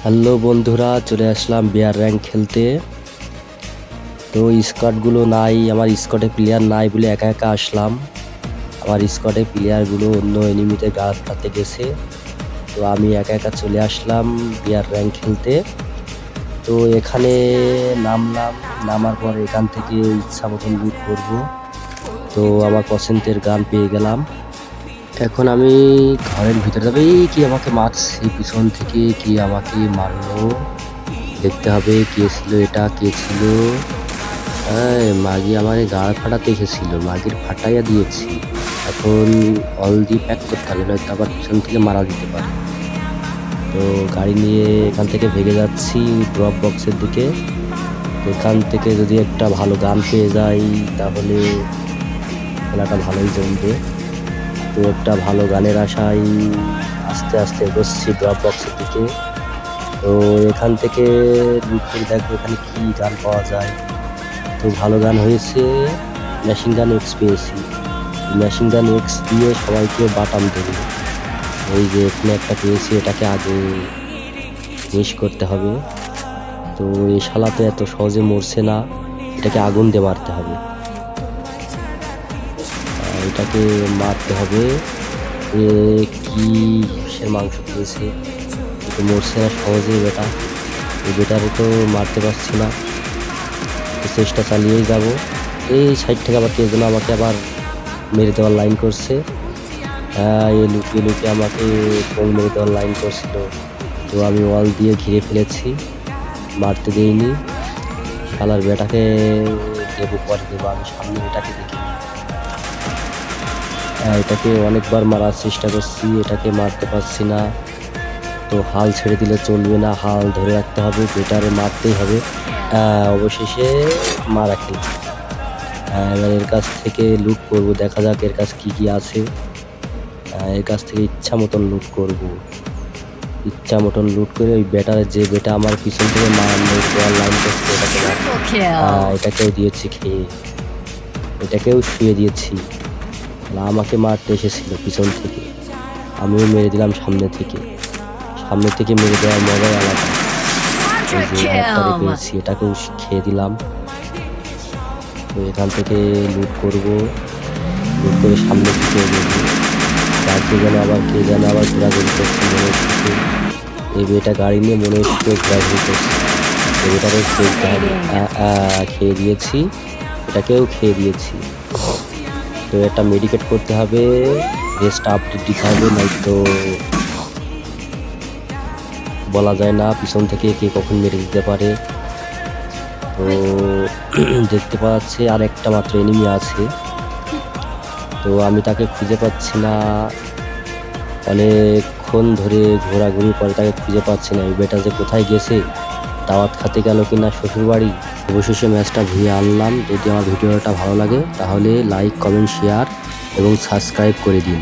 Hello বন্ধুরা, চলে আসলাম বিয়ার rank খেলতে। তো স্কোয়াডগুলো নাই, আমার স্কোয়াডে প্লেয়ার নাই বলে একা একা আসলাম। আমার স্কোয়াডে প্লেয়ারগুলো অন্য এনিমিতে গার্ড পাতে গেছে, তো আমি একা একা চলে আসলাম বিয়ার র্যাঙ্ক খেলতে। তো এখানে নামার পর এখান থেকে ইচ্ছা মতন লুট করবো। তো আমার পছন্দের গান পেয়ে গেলাম। এখন আমি ঘরের ভিতরে যাবে। কি আমাকে মারছে পিছন থেকে, কি আমাকে মারলো দেখতে হবে। কে ছিল এটা, কে ছিল? মাগি আমার গাড় ফাটাতে এসেছিল, মাগির ফাটাইয়া দিয়েছি। এখন অল দিয়ে প্যাক করতে হবে, নয়তো আবার পিছন থেকে মারা দিতে পারে। তো গাড়ি নিয়ে এখান থেকে ভেগে যাচ্ছি ড্রপ বক্সের দিকে। এখান থেকে যদি একটা ভালো গান পেয়ে যাই তাহলে খেলাটা ভালোই জমবে। তো একটা ভালো গানের আশায় আস্তে আস্তে এগোচ্ছি ড্রপ বক্সের দিকে। তো এখান থেকে লুট করে দেখবো এখানে কি গান পাওয়া যায়। তো ভালো গান হয়েছে, মেশিন গান এক্স পেয়েছি। মেশিন গান এক্স দিয়ে সবাইকে বাটাম দেবে। এই যে এখানে একটা পেয়েছি, এটাকে আগে মিস করতে হবে। তো এই শালা তো এত সহজে মরছে না, এটাকে আগুন দিয়ে মারতে হবে। এটাকে মারতে হবে। এ কি সে মাংস পেয়েছে, তো মরছে না সহজে বেটা। এই বেটারে তো মারতে পারছি না, তো চেষ্টা চালিয়েই যাব। এই সাইড থেকে আবার কেউ যেন আমাকে আবার মেরে দেওয়ার লাইন করছে। এই লুকিয়ে লুকিয়ে আমাকে কোন মেরে দেওয়ার লাইন করছিল। তো আমি ওয়াল দিয়ে ঘিরে ফেলেছি, মারতে দেইনি। শালার বেটাকে দেবো, পরে দেবো, আমি সামনে এটাকে দেখি। এটাকে অনেকবার মারার চেষ্টা করছি, এটাকে মারতে পারছি না। তো হাল ছেড়ে দিলে চলবে না, হাল ধরে রাখতে হবে, বেটারে মারতেই হবে। অবশেষে মারা খেল। এবার এর কাছ থেকে লুট করব, দেখা যাক এর কাছে কি কি আছে। এর কাছ থেকে ইচ্ছা মতন লুট করব, ইচ্ছা মতন লুট করে ওই বেটারে, যে বেটা আমার পিছন থেকে লাইন করছে এটাকেও দিয়েছি খেয়ে, এটাকেও শুয়ে দিয়েছি। আমাকে মারতে এসেছিল পিছন থেকে, আমিও মেরে দিলাম সামনে থেকে। সামনে থেকে মেরে দেওয়ার মজাই আলাদা। এই যে আরেকটাকে পেয়েছি, এটাকেও খেয়ে দিলাম। তো এখান থেকে লুট করব, লুট করে সামনে দিকে এগোবো। তারপরে যেন আবার কে যেন আবার ঘোরাঘুরি করছে মনে হচ্ছে। এই বেটা গাড়ি নিয়ে মনে হচ্ছে ঘোরাঘুরি করছে। এটাকে খেলতে হবে। খেয়ে দিয়েছি, এটাকেও খেয়ে দিয়েছি। তো একটা মেডিকেট করতে হবে, রেস্ট আপডেট দিতে হবে, নয়তো বলা যায় না পিছন থেকে কে কখন মেরে দিতে পারে। তো দেখতে পাচ্ছি আর একটা মাত্র এনিমি আছে, তো আমি তাকে খুঁজে পাচ্ছি না। অনেকক্ষণ ধরে ঘোরাঘুরি পরে তাকে খুঁজে পাচ্ছি না। এই বেটা যে কোথায় গেছে, দাওয়াত খাতে গেল কিনা শ্বশুর বাড়ি। অবশেষে ম্যাচটা ঘুরিয়ে আনলাম। যদি আমার ভিডিওটা ভালো লাগে তাহলে লাইক, কমেন্ট, শেয়ার এবং সাবস্ক্রাইব করে দিন।